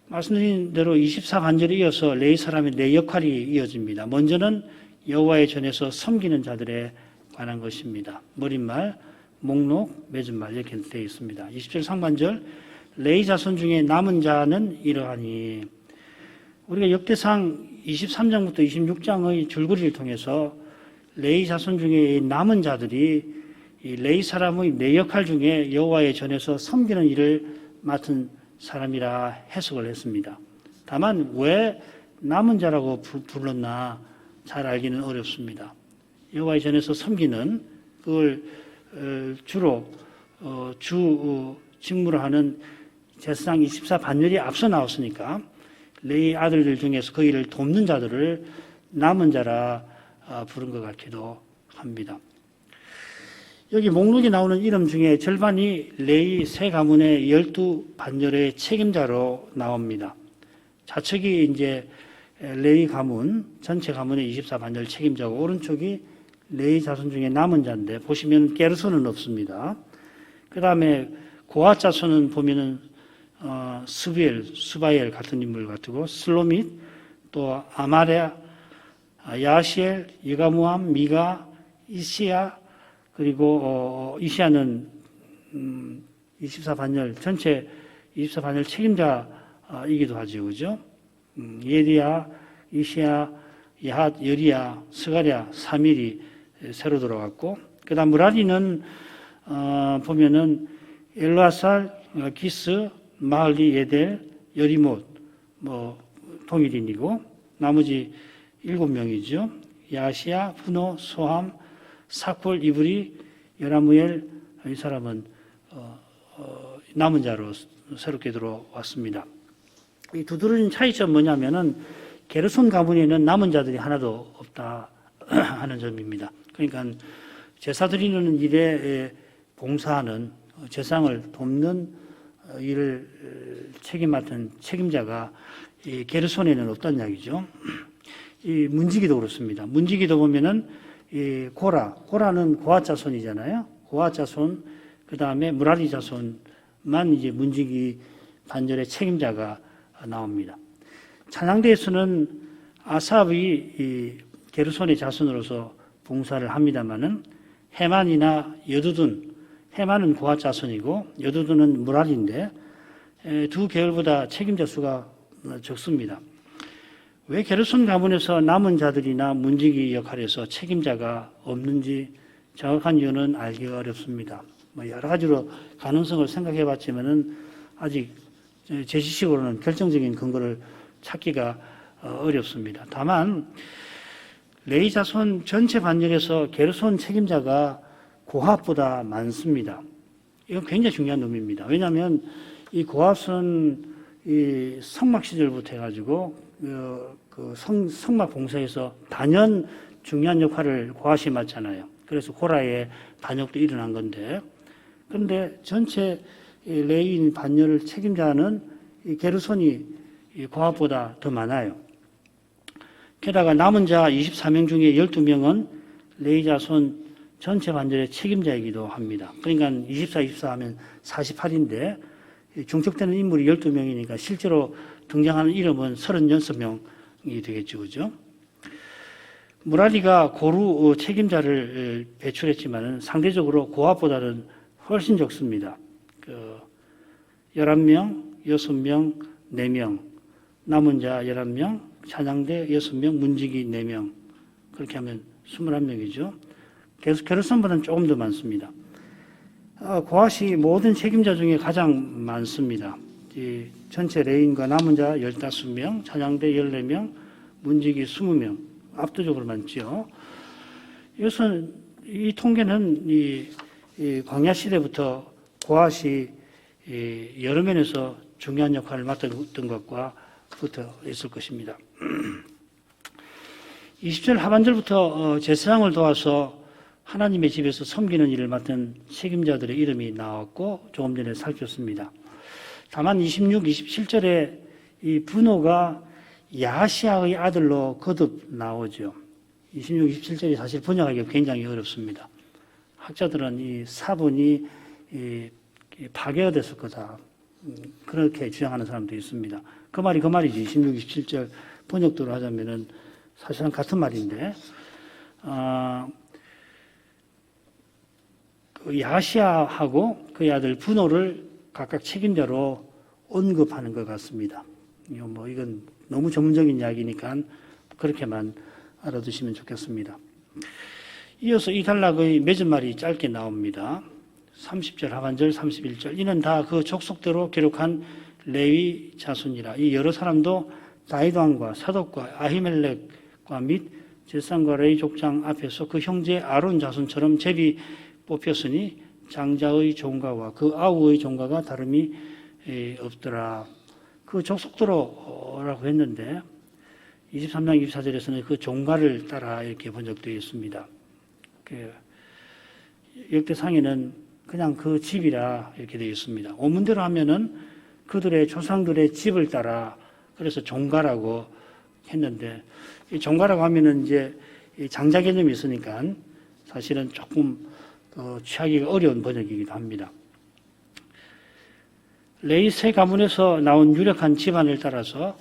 말씀드린 대로 24반절에 이어서 레위 사람의 네 역할이 이어집니다. 먼저는 여호와의 전에서 섬기는 자들에 관한 것입니다. 머릿말, 목록, 맺은말 이렇게 되어 있습니다. 20절 상반절 레위 자손 중에 남은 자는 이러하니 우리가 역대상 23장부터 26장의 줄거리를 통해서 레위 자손 중에 남은 자들이 이 레위 사람의 네 역할 중에 여호와의 전에서 섬기는 일을 맡은 사람이라 해석을 했습니다. 다만 왜 남은 자라고 불렀나 잘 알기는 어렵습니다. 여호와의 전에서 섬기는 그걸 주로 직무로 하는 제사장 24반열이 앞서 나왔으니까 레위 아들들 중에서 그 일을 돕는 자들을 남은 자라 부른 것 같기도 합니다. 여기 목록에 나오는 이름 중에 절반이 레위 세 가문의 12반열의 책임자로 나옵니다. 좌측이 이제 레위 가문, 전체 가문의 24반열 책임자고 오른쪽이 레위 자손 중에 남은 자인데 보시면 게르손은 없습니다. 그 다음에 고핫 자손은 보면은 스바엘 같은 인물 같고 슬로밋, 또 아마레, 야시엘, 여가무함, 미가, 이시야 그리고 이시야는 24반열 전체 24반열 책임자이기도 하죠, 그죠? 예리야, 이시야, 야핫, 여리야, 스가랴, 사밀이 새로 들어왔고, 그다음 무라리는 보면은 엘라살, 기스, 마을리, 예델, 여리못, 동일인이고 나머지 7명이죠. 야시야, 후노, 소함, 사콜, 이브리, 여라무엘 이 사람은 남은 자로 새롭게 들어왔습니다. 이 두드러진 차이점 뭐냐면은 게르손 가문에는 남은 자들이 하나도 없다 하는 점입니다. 그러니까 제사 드리는 일에 봉사하는 제사장을 돕는 일을 맡은 책임자가 이 게르손에는 없다는 이야기죠. 이 문지기도 그렇습니다. 문지기도 보면은 이 고라는 고핫 자손이잖아요. 고핫 자손 그 다음에 무라리 자손만 이제 문지기 반절의 책임자가 나옵니다. 찬양대에서는 아삽이 이 게르손의 자손으로서 봉사를 합니다만은 헤만이나 여두둔, 헤만은 고핫 자손이고 여두둔은 무라리인데 두 계열보다 책임자 수가 적습니다. 왜 게르손 가문에서 남은 자들이나 문지기 역할에서 책임자가 없는지 정확한 이유는 알기가 어렵습니다. 여러 가지로 가능성을 생각해 봤지만은 아직 제 지식으로는 결정적인 근거를 찾기가 어렵습니다. 다만 레위 자손 전체 반열에서 게르손 책임자가 고핫보다 많습니다. 이건 굉장히 중요한 의미입니다. 왜냐하면 이 고핫은 이 성막 시절부터 해가지고 그 성막 봉사에서 단연 중요한 역할을 고핫이 맡잖아요. 그래서 고라의 반역도 일어난 건데, 그런데 전체 레위 반열 책임자는 이 게르손이 고핫보다 더 많아요. 게다가 남은 자 24명 중에 12명은 레위 자손 전체 반절의 책임자이기도 합니다. 그러니까 24, 24 하면 48인데 중첩되는 인물이 12명이니까 실제로 등장하는 이름은 36명이 되겠죠. 그죠? 무라리가 고루 책임자를 배출했지만 상대적으로 고압보다는 훨씬 적습니다. 11명, 6명, 4명, 남은 자 11명, 찬양대 6명, 문지기 4명. 그렇게 하면 21명이죠. 계속 게르손보다는 조금 더 많습니다. 고앗이 모든 책임자 중에 가장 많습니다. 전체 레인과 남은 자 15명, 찬양대 14명, 문지기 20명. 압도적으로 많죠. 이것은, 이 통계는 이 광야 시대부터 고앗이 여러 면에서 중요한 역할을 맡았던 것과 붙어 있을 것입니다. 20절 하반절부터 제사장을 도와서 하나님의 집에서 섬기는 일을 맡은 책임자들의 이름이 나왔고 조금 전에 살폈습니다. 다만 26, 27절에 이 분호가 야시아의 아들로 거듭 나오죠. 26, 27절이 사실 번역하기가 굉장히 어렵습니다. 학자들은 이 사본이 파괴가 됐을 거다. 그렇게 주장하는 사람도 있습니다. 그 말이 그 말이지. 26, 27절 번역도로 하자면은 사실은 같은 말인데, 그 야시아하고 그의 아들 분호를 각각 책임자로 언급하는 것 같습니다. 이건 너무 전문적인 이야기니까 그렇게만 알아두시면 좋겠습니다. 이어서 이 단락의 맺은 말이 짧게 나옵니다. 30절 하반절 31절 이는 다 그 족속대로 기록한 레위 자손이라. 이 여러 사람도 다윗 왕과 사독과 아히멜렉과 및 제사장과 레위 족장 앞에서 그 형제 아론 자손처럼 제비 뽑혔으니 장자의 종가와 그 아우의 종가가 다름이 없더라. 그 족속대로라고 했는데 23장 24절에서는 그 종가를 따라 이렇게 번역되어 있습니다. 역대상에는 그냥 그 집이라 이렇게 되어 있습니다. 원문대로 하면은 그들의 조상들의 집을 따라 그래서 종가라고 했는데 이 종가라고 하면은 이제 장자 개념이 있으니까 사실은 조금 취하기가 어려운 번역이기도 합니다. 레위 세 가문에서 나온 유력한 집안을 따라서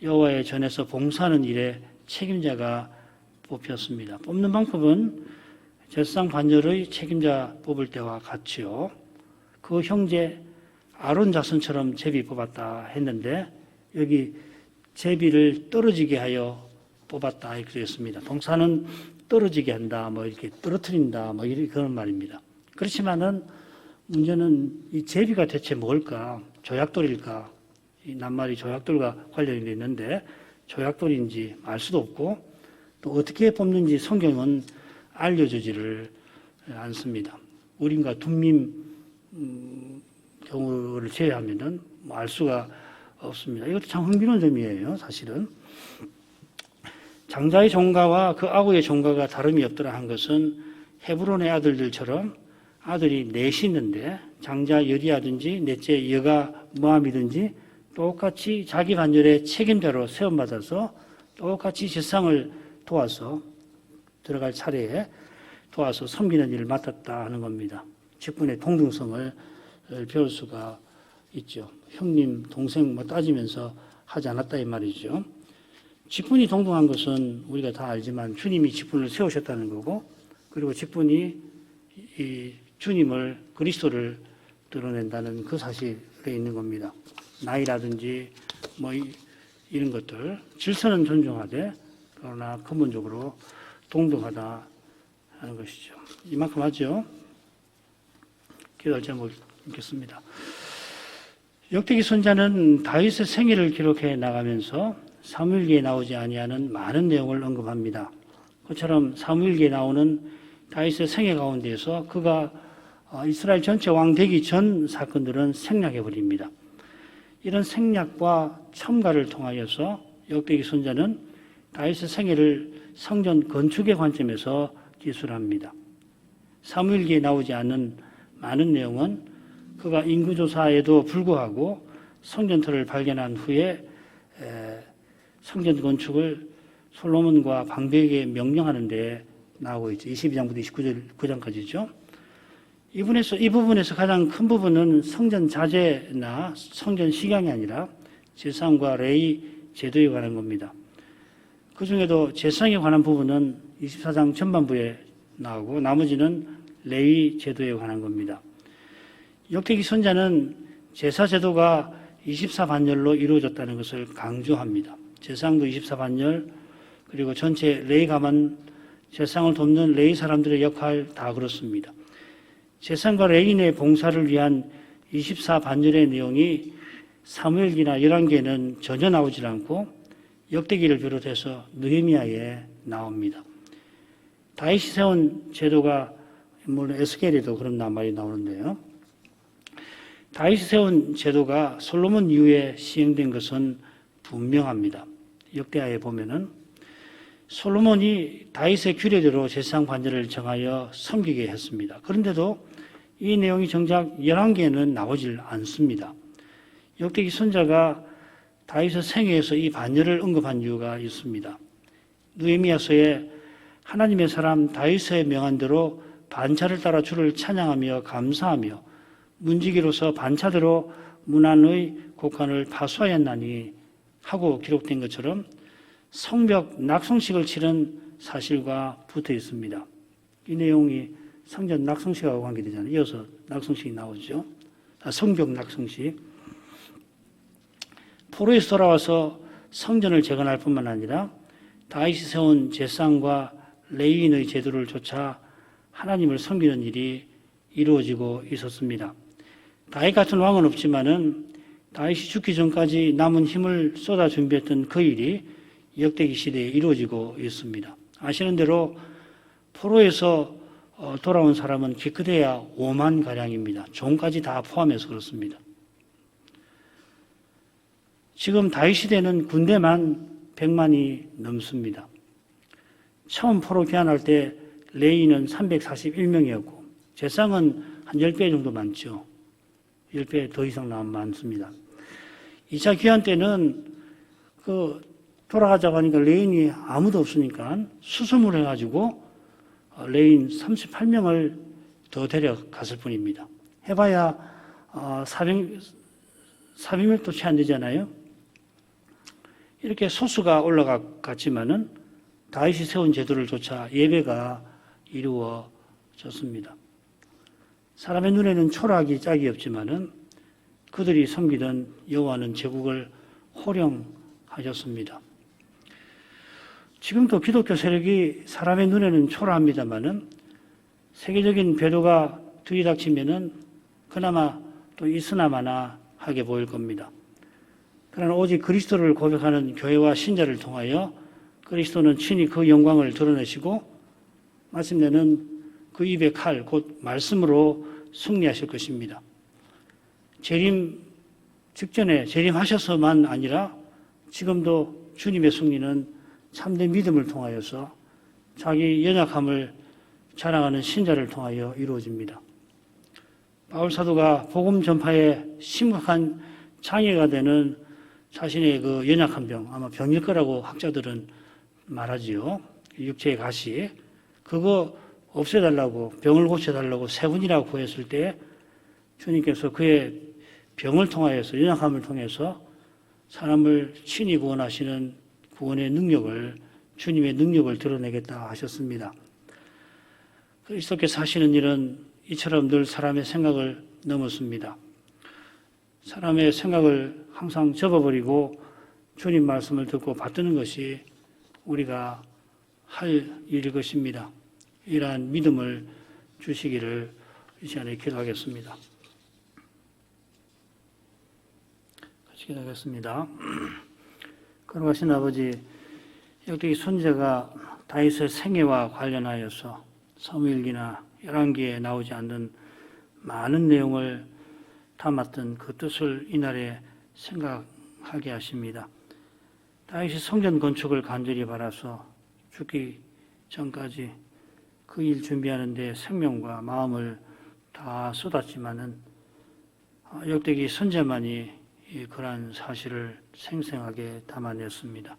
여호와의 전에서 봉사하는 일에 책임자가 뽑혔습니다. 뽑는 방법은 제사장 반절의 책임자 뽑을 때와 같이요. 그 형제 아론 자손처럼 제비 뽑았다 했는데 여기 제비를 떨어지게 하여 뽑았다 이렇게 되었습니다. 봉사는 떨어지게 한다, 이렇게 떨어뜨린다, 그런 말입니다. 그렇지만은 문제는 이 제비가 대체 뭘까? 조약돌일까? 이 낱말이 조약돌과 관련이 있는데 조약돌인지 알 수도 없고 또 어떻게 뽑는지 성경은 알려주지를 않습니다. 우림과 둠밈 경우를 제외하면은 알 수가 없습니다. 이것도 참 흥미로운 점이에요, 사실은. 장자의 종가와 그 아우의 종가가 다름이 없더라 한 것은 헤브론의 아들들처럼 아들이 넷이 있는데 장자 여리아든지 넷째 여가 모함이든지 똑같이 자기 반절의 책임자로 세움받아서 똑같이 제사장을 도와서 들어갈 차례에 도와서 섬기는 일을 맡았다 하는 겁니다. 직분의 동등성을 배울 수가 있죠. 형님, 동생 따지면서 하지 않았다 이 말이죠. 직분이 동등한 것은 우리가 다 알지만 주님이 직분을 세우셨다는 거고 그리고 직분이 이 주님을 그리스도를 드러낸다는 그 사실에 있는 겁니다. 나이라든지 이런 것들 질서는 존중하되 그러나 근본적으로 동등하다 하는 것이죠. 이만큼 하죠. 기도할 제목 읽겠습니다. 역대기 선자는 다윗의 생애를 기록해 나가면서 사무엘기에 나오지 아니하는 많은 내용을 언급합니다. 그처럼 사무엘기에 나오는 다윗의 생애 가운데에서 그가 이스라엘 전체 왕 되기 전 사건들은 생략해 버립니다. 이런 생략과 첨가를 통하여서 역대기 선자는 다윗의 생애를 성전 건축의 관점에서 기술합니다. 사무엘기에 나오지 않는 많은 내용은 그가 인구조사에도 불구하고 성전터를 발견한 후에 성전 건축을 솔로몬과 방백에게 명령하는 데 나오고 있죠. 22장부터 29장까지죠. 이 부분에서 가장 큰 부분은 성전 자재나 성전 식양이 아니라 제사장과 레위 제도에 관한 겁니다. 그 중에도 제사장에 관한 부분은 24장 전반부에 나오고 나머지는 레위 제도에 관한 겁니다. 역대기 선자는 제사 제도가 24반열로 이루어졌다는 것을 강조합니다. 제사장도 24반열, 그리고 전체 레위 가만 제사장을 돕는 레위 사람들의 역할 다 그렇습니다. 제사장과 레위인의 봉사를 위한 24반열의 내용이 사무엘기나 열왕기에는 전혀 나오질 않고 역대기를 비롯해서 느헤미야에 나옵니다. 다윗이 세운 제도가 물론 에스겔에도 그런 말이 나오는데요. 다윗이 세운 제도가 솔로몬 이후에 시행된 것은 분명합니다. 역대하에 보면은 솔로몬이 다윗의 규례대로 제사장 관절을 정하여 섬기게 했습니다. 그런데도 이 내용이 정작 열왕기에는 나오질 않습니다. 역대기 선자가 다윗의 생애에서 이 반열을 언급한 이유가 있습니다. 느헤미야서에 하나님의 사람 다윗의 명한대로 반차를 따라 주를 찬양하며 감사하며 문지기로서 반차대로 문안의 곡간을 파수하였나니 하고 기록된 것처럼 성벽 낙성식을 치른 사실과 붙어 있습니다. 이 내용이 성전 낙성식하고 관계되잖아요. 이어서 낙성식이 나오죠. 성벽 낙성식. 포로에서 돌아와서 성전을 재건할 뿐만 아니라 다윗이 세운 제사장과 레위인의 제도를 좇아 하나님을 섬기는 일이 이루어지고 있었습니다. 다윗 같은 왕은 없지만은 다윗이 죽기 전까지 남은 힘을 쏟아 준비했던 그 일이 역대기 시대에 이루어지고 있습니다. 아시는 대로 포로에서 돌아온 사람은 기껏해야 5만 가량입니다. 종까지 다 포함해서 그렇습니다. 지금 다윗 시대는 군대만 100만이 넘습니다. 처음 포로 귀환할 때 레위인은 341명이었고 제사장은 한 10배 정도 많죠. 10배 더 이상 많습니다. 2차 귀환 때는 돌아가자고 하니까 레위인이 아무도 없으니까 수소문 해가지고 레위인 38명을 더 데려갔을 뿐입니다. 해봐야 400명도 채 안 되잖아요. 이렇게 소수가 올라갔지만은 다윗이 세운 제도를 좇아 예배가 이루어졌습니다. 사람의 눈에는 초라하기 짝이 없지만은 그들이 섬기던 여호와는 제국을 호령하셨습니다. 지금도 기독교 세력이 사람의 눈에는 초라합니다만은 세계적인 배도가 들이닥치면은 그나마 또 있으나마나 하게 보일 겁니다. 그러나 오직 그리스도를 고백하는 교회와 신자를 통하여 그리스도는 친히 그 영광을 드러내시고 마침내는 그 입의 칼, 곧 말씀으로 승리하실 것입니다. 재림 직전에 재림하셔서만 아니라 지금도 주님의 승리는 참된 믿음을 통하여서 자기 연약함을 자랑하는 신자를 통하여 이루어집니다. 바울 사도가 복음 전파에 심각한 장애가 되는 자신의 그 연약한 병, 아마 병일 거라고 학자들은 말하지요. 육체의 가시. 그거 없애달라고, 병을 고쳐달라고 세 번이라고 구했을 때 주님께서 그의 병을 통하여서, 연약함을 통해서 사람을 친히 구원하시는 구원의 능력을, 주님의 능력을 드러내겠다 하셨습니다. 그리스도께서 사시는 일은 이처럼 늘 사람의 생각을 넘었습니다. 사람의 생각을 항상 접어버리고 주님 말씀을 듣고 받드는 것이 우리가 할 일일 것입니다. 이러한 믿음을 주시기를 이 시간에 기도하겠습니다. 같이 기도하겠습니다. 걸어가신 아버지, 역대기 선지자가 다윗의 생애와 관련하여서 사무엘기나 열왕기에 나오지 않는 많은 내용을 담았던 그 뜻을 이날에 생각하게 하십니다. 다윗이 성전 건축을 간절히 바라서 죽기 전까지 그 일 준비하는 데 생명과 마음을 다 쏟았지만은 역대기 선지자만이 그러한 사실을 생생하게 담아냈습니다.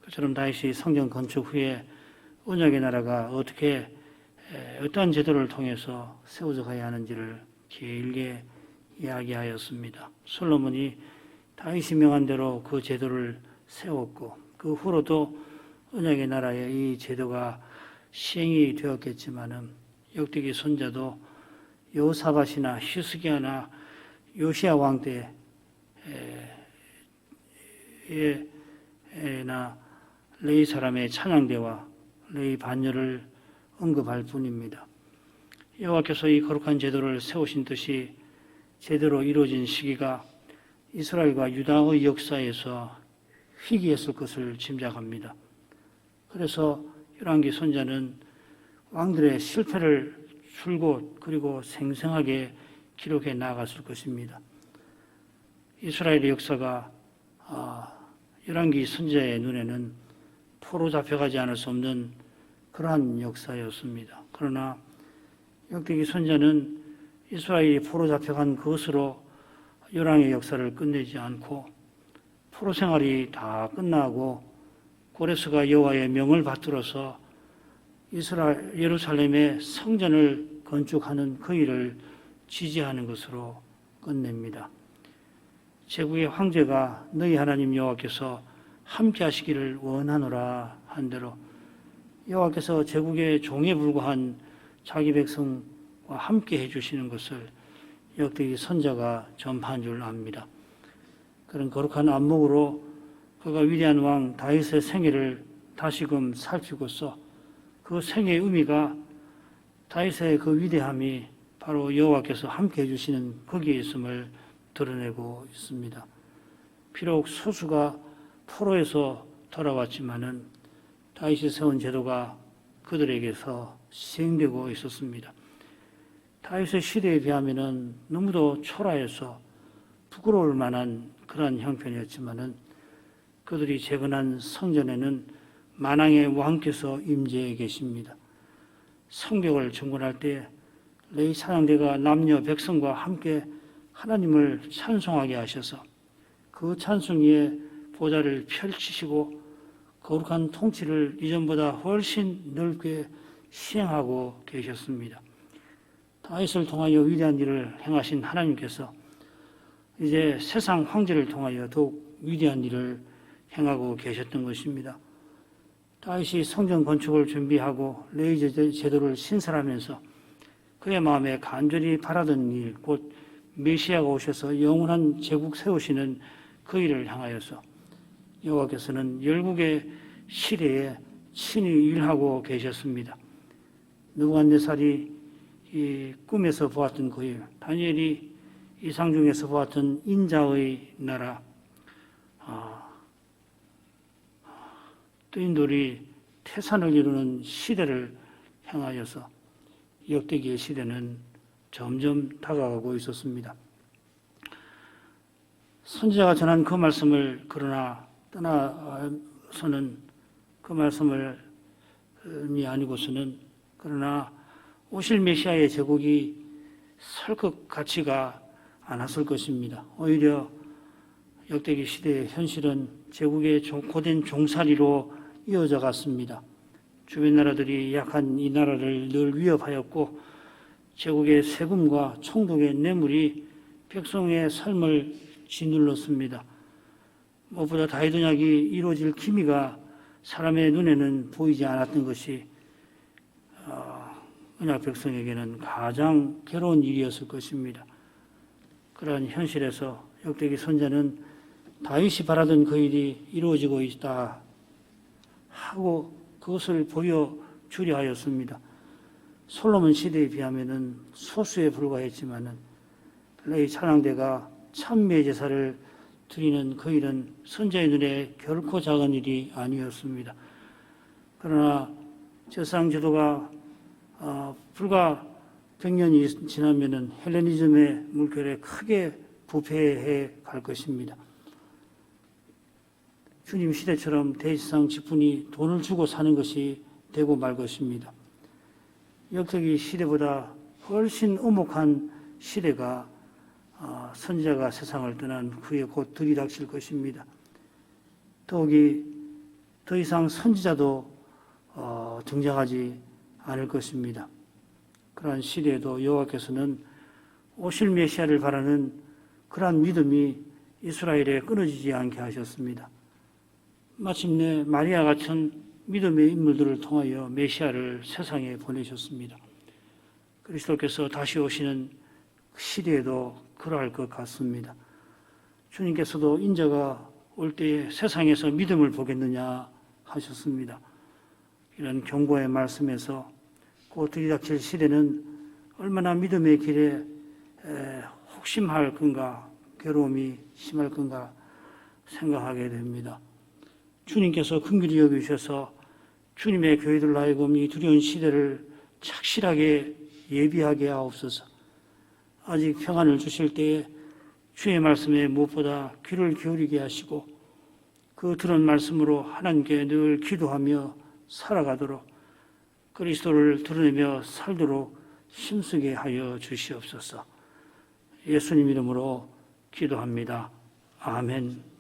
그처럼 다윗이 성전 건축 후에 언약의 나라가 어떻게 어떠한 제도를 통해서 세워져 가야 하는지를 길게 이야기하였습니다. 솔로몬이 다윗이 명한 대로 그 제도를 세웠고 그 후로도 언약의 나라의 이 제도가 시행이 되었겠지만은 역대기 손자도 여호사밧이나 히스기야나 요시야 왕 때나 레위 사람의 찬양대와 레위 반열을 언급할 뿐입니다. 여호와께서 이 거룩한 제도를 세우신 뜻이 제대로 이루어진 시기가 이스라엘과 유다의 역사에서 희귀했을 것을 짐작합니다. 그래서 열왕기 손자는 왕들의 실패를 줄곧 그리고 생생하게 기록해 나갔을 것입니다. 이스라엘의 역사가 열왕기 선지자의 눈에는 포로 잡혀가지 않을 수 없는 그러한 역사였습니다. 그러나 역대기 선지자는 이스라엘이 포로 잡혀간 것으로 열왕의 역사를 끝내지 않고 포로 생활이 다 끝나고 고레스가 여호와의 명을 받들어서 예루살렘의 성전을 건축하는 그 일을 지지하는 것으로 끝냅니다. 제국의 황제가 너희 하나님 여호와께서 함께 하시기를 원하노라 한 대로 여호와께서 제국의 종에 불과한 자기 백성과 함께 해주시는 것을 역대기 선자가 전파한 줄 압니다. 그런 거룩한 안목으로 그가 위대한 왕 다윗의 생애를 다시금 살피고서 그 생애의 의미가 다윗의 그 위대함이 바로 여호와께서 함께 해주시는 거기에 있음을 드러내고 있습니다. 비록 소수가 포로에서 돌아왔지만은 다윗이 세운 제도가 그들에게서 시행되고 있었습니다. 다윗의 시대에 비하면은 너무도 초라해서 부끄러울 만한 그러한 형편이었지만은 그들이 재건한 성전에는 만왕의 왕께서 임재해 계십니다. 성벽을 증건할 때 레위 찬양대가 남녀 백성과 함께 하나님을 찬송하게 하셔서 그 찬송 위에 보좌를 펼치시고 거룩한 통치를 이전보다 훨씬 넓게 시행하고 계셨습니다. 다윗을 통하여 위대한 일을 행하신 하나님께서 이제 세상 황제를 통하여 더욱 위대한 일을 행하고 계셨던 것입니다. 다윗이 성전 건축을 준비하고 레위 제도를 신설하면서 그의 마음에 간절히 바라던 일, 곧 메시아가 오셔서 영원한 제국 세우시는 그 일을 향하여서 여호와께서는 열국의 시대에 친히 일하고 계셨습니다. 느부갓네살이 이 꿈에서 보았던 그 일, 다니엘이 이상 중에서 보았던 인자의 나라, 뜨인 돌이 태산을 이루는 시대를 향하여서 역대기의 시대는 점점 다가가고 있었습니다. 선지자가 전한 그 말씀을 그러나 떠나서는 그 말씀을 아니고서는 그러나 오실 메시아의 제국이 설 것 같지가 않았을 것입니다. 오히려 역대기 시대의 현실은 제국의 고된 종살이로 이어져 갔습니다. 주변 나라들이 약한 이 나라를 늘 위협하였고 제국의 세금과 총독의 뇌물이 백성의 삶을 짓눌렀습니다. 무엇보다 다윗 언약이 이루어질 기미가 사람의 눈에는 보이지 않았던 것이 언약 백성에게는 가장 괴로운 일이었을 것입니다. 그러한 현실에서 역대기 선자는 다윗이 바라던 그 일이 이루어지고 있다 하고 그것을 보여주려 하였습니다. 솔로몬 시대에 비하면은 소수에 불과했지만은 레위 찬양대가 찬미의 제사를 드리는 그 일은 선자의 눈에 결코 작은 일이 아니었습니다. 그러나 제사상 제도가 불과 100년이 지나면은 헬레니즘의 물결에 크게 부패해 갈 것입니다. 주님 시대처럼 대지상 직분이 돈을 주고 사는 것이 되고 말 것입니다. 역대기 시대보다 훨씬 엄혹한 시대가 선지자가 세상을 떠난 후에 곧 들이닥칠 것입니다. 더욱이 더 이상 선지자도 등장하지 않을 것입니다. 그러한 시대에도 여호와께서는 오실 메시아를 바라는 그러한 믿음이 이스라엘에 끊어지지 않게 하셨습니다. 마침내 마리아 같은 믿음의 인물들을 통하여 메시아를 세상에 보내셨습니다. 그리스도께서 다시 오시는 시대에도 그러할 것 같습니다. 주님께서도 인자가 올 때에 세상에서 믿음을 보겠느냐 하셨습니다. 이런 경고의 말씀에서 곧 들이닥칠 시대는 얼마나 믿음의 길에 혹심할 건가, 괴로움이 심할 건가 생각하게 됩니다. 주님께서 긍휼히 여기셔서 주님의 교회들 하여금 이 두려운 시대를 착실하게 예비하게 하옵소서. 아직 평안을 주실 때에 주의 말씀에 무엇보다 귀를 기울이게 하시고 그 들은 말씀으로 하나님께 늘 기도하며 살아가도록 그리스도를 드러내며 살도록 힘쓰게 하여 주시옵소서. 예수님 이름으로 기도합니다. 아멘.